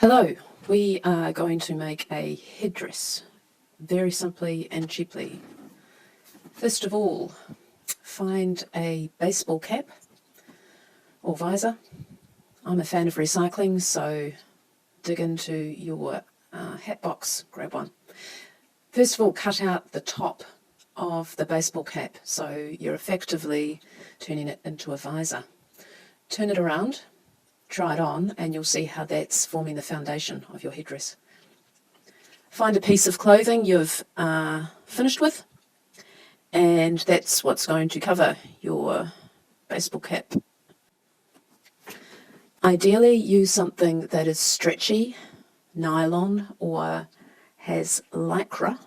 Hello, we are going to make a headdress very simply and cheaply. First of all, find a baseball cap or visor. I'm a fan of recycling, so dig into your hat box, grab one. First of all, cut out the top of the baseball cap, so you're effectively turning it into a visor. Turn it around, try it on, and you'll see how that's forming the foundation of your headdress. Find a piece of clothing you've finished with, and that's what's going to cover your baseball cap. Ideally, use something that is stretchy, nylon, or has lycra,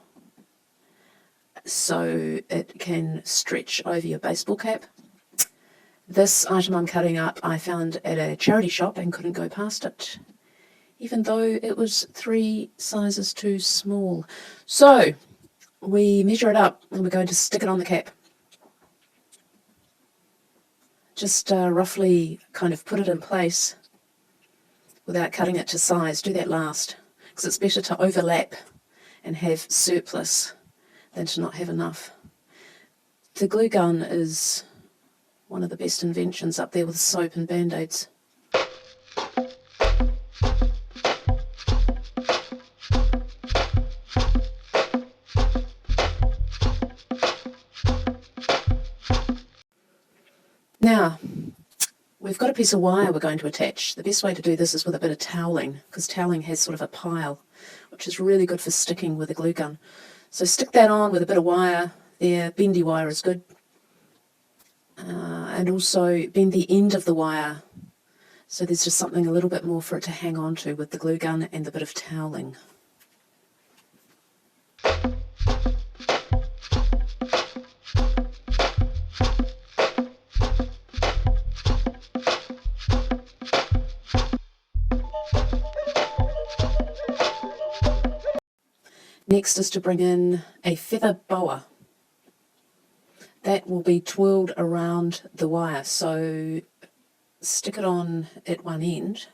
so it can stretch over your baseball cap. This item I'm cutting up I found at a charity shop and couldn't go past it, even though it was 3 sizes too small. So we measure it up and we're going to stick it on the cap. Just roughly kind of put it in place without cutting it to size. Do that last, because it's better to overlap and have surplus than to not have enough. The glue gun is one of the best inventions up there with soap and band-aids. Now, we've got a piece of wire we're going to attach. The best way to do this is with a bit of toweling, because toweling has sort of a pile, which is really good for sticking with a glue gun. So stick that on with a bit of wire there. Bendy wire is good. And also bend the end of the wire so there's just something a little bit more for it to hang on to with the glue gun and the bit of toweling. Next is to bring in a feather boa. That will be twirled around the wire, so stick it on at one end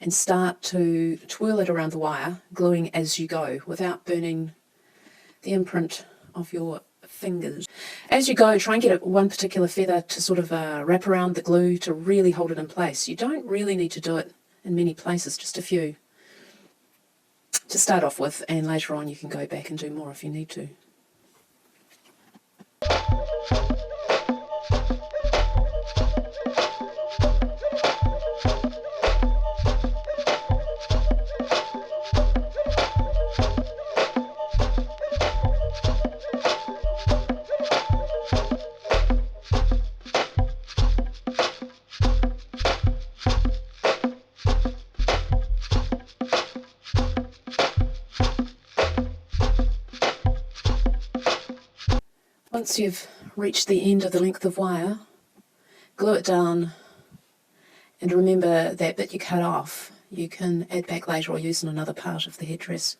and start to twirl it around the wire, gluing as you go without burning the imprint of your fingers. As you go, try and get one particular feather to sort of wrap around the glue to really hold it in place. You don't really need to do it in many places, just a few to start off with, and later on you can go back and do more if you need to. Once you've reached the end of the length of wire, glue it down, and remember that bit you cut off you can add back later or use in another part of the headdress.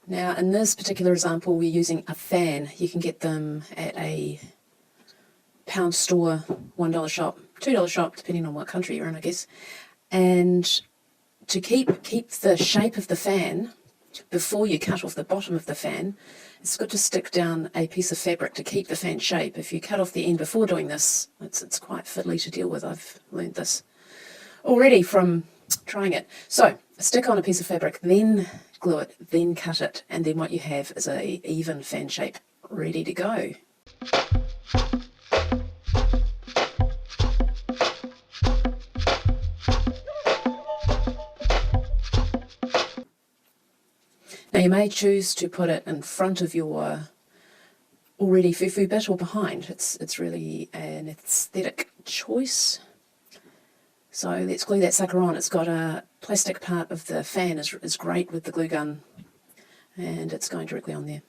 Now in this particular example we're using a fan. You can get them at a pound store, $1 shop, $2 shop, depending on what country you're in, I guess. And to keep the shape of the fan, before you cut off the bottom of the fan, it's good to stick down a piece of fabric to keep the fan shape. If you cut off the end before doing this, it's quite fiddly to deal with. I've learned this already from trying it. So stick on a piece of fabric, then glue it, then cut it, and then what you have is an even fan shape ready to go. Now you may choose to put it in front of your already fufu bit or behind. It's really an aesthetic choice. So let's glue that sucker on. It's got a plastic part of the fan is great with the glue gun, and it's going directly on there.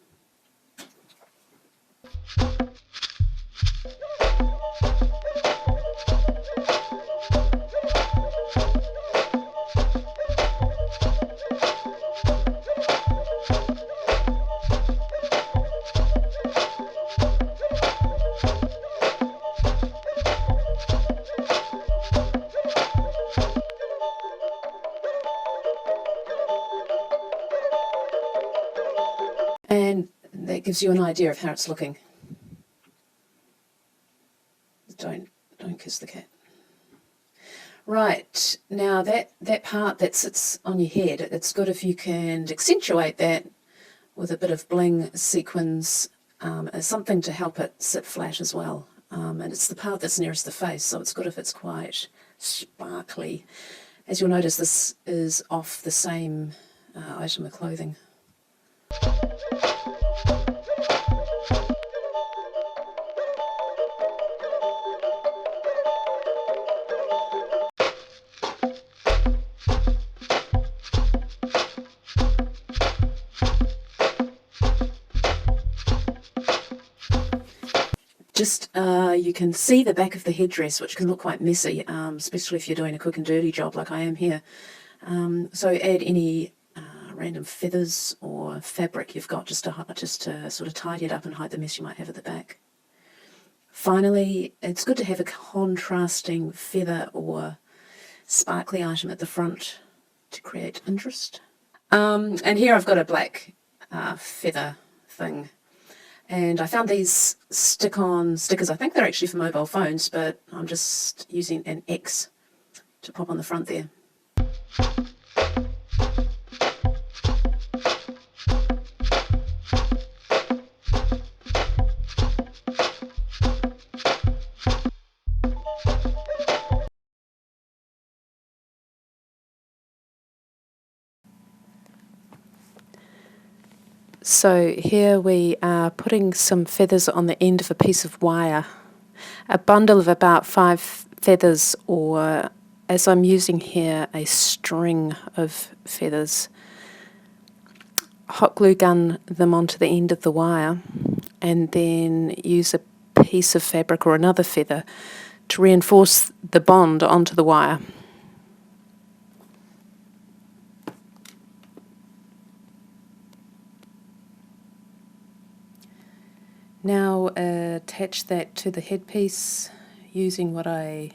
that gives you an idea of how it's looking. Don't kiss the cat. Right, now that part that sits on your head, it's good if you can accentuate that with a bit of bling, sequins, something to help it sit flat as well. And it's the part that's nearest the face, so it's good if it's quite sparkly. As you'll notice, this is off the same item of clothing. Just you can see the back of the headdress, which can look quite messy, especially if you're doing a quick and dirty job like I am here. So add any random feathers or fabric you've got just to sort of tidy it up and hide the mess you might have at the back. Finally, it's good to have a contrasting feather or sparkly item at the front to create interest. And here I've got a black feather thing. And I found these stick-on stickers. I think they're actually for mobile phones, but I'm just using an X to pop on the front there. So here we are putting some feathers on the end of a piece of wire. A bundle of about 5 feathers, or as I'm using here, a string of feathers. Hot glue gun them onto the end of the wire and then use a piece of fabric or another feather to reinforce the bond onto the wire. Now attach that to the headpiece using what I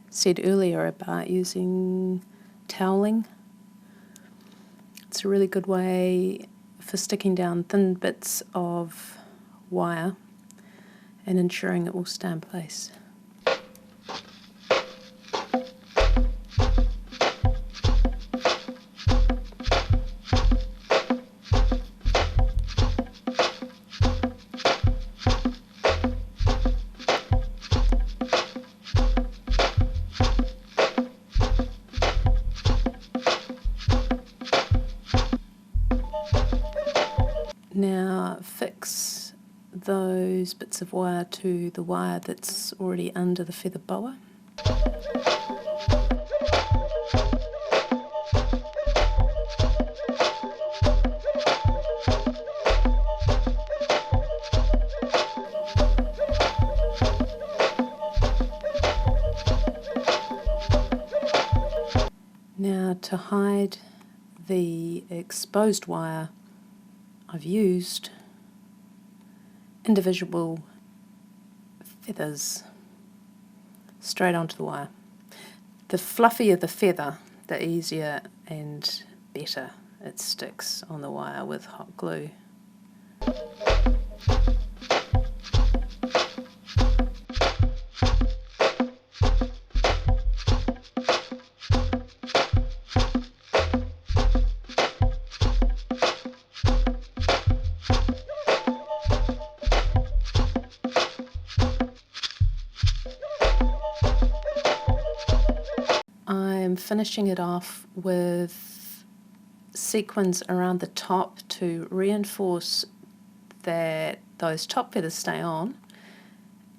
said earlier about using toweling. It's a really good way for sticking down thin bits of wire and ensuring it will stay in place. Now fix those bits of wire to the wire that's already under the feather boa. Now to hide the exposed wire, I've used individual feathers straight onto the wire. The fluffier the feather, the easier and better it sticks on the wire with hot glue. I'm finishing it off with sequins around the top to reinforce that those top feathers stay on,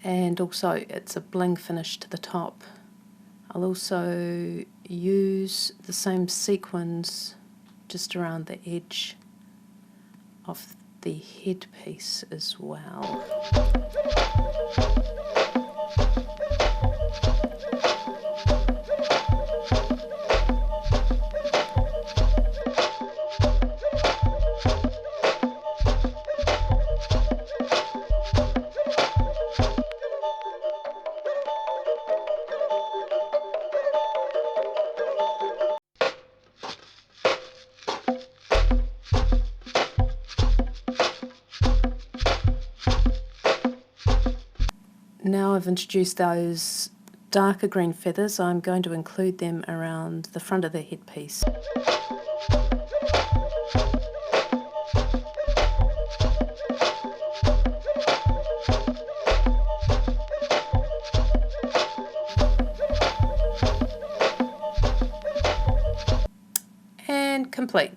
and also it's a bling finish to the top. I'll also use the same sequins just around the edge of the headpiece as well. Now I've introduced those darker green feathers, I'm going to include them around the front of the headpiece. And complete.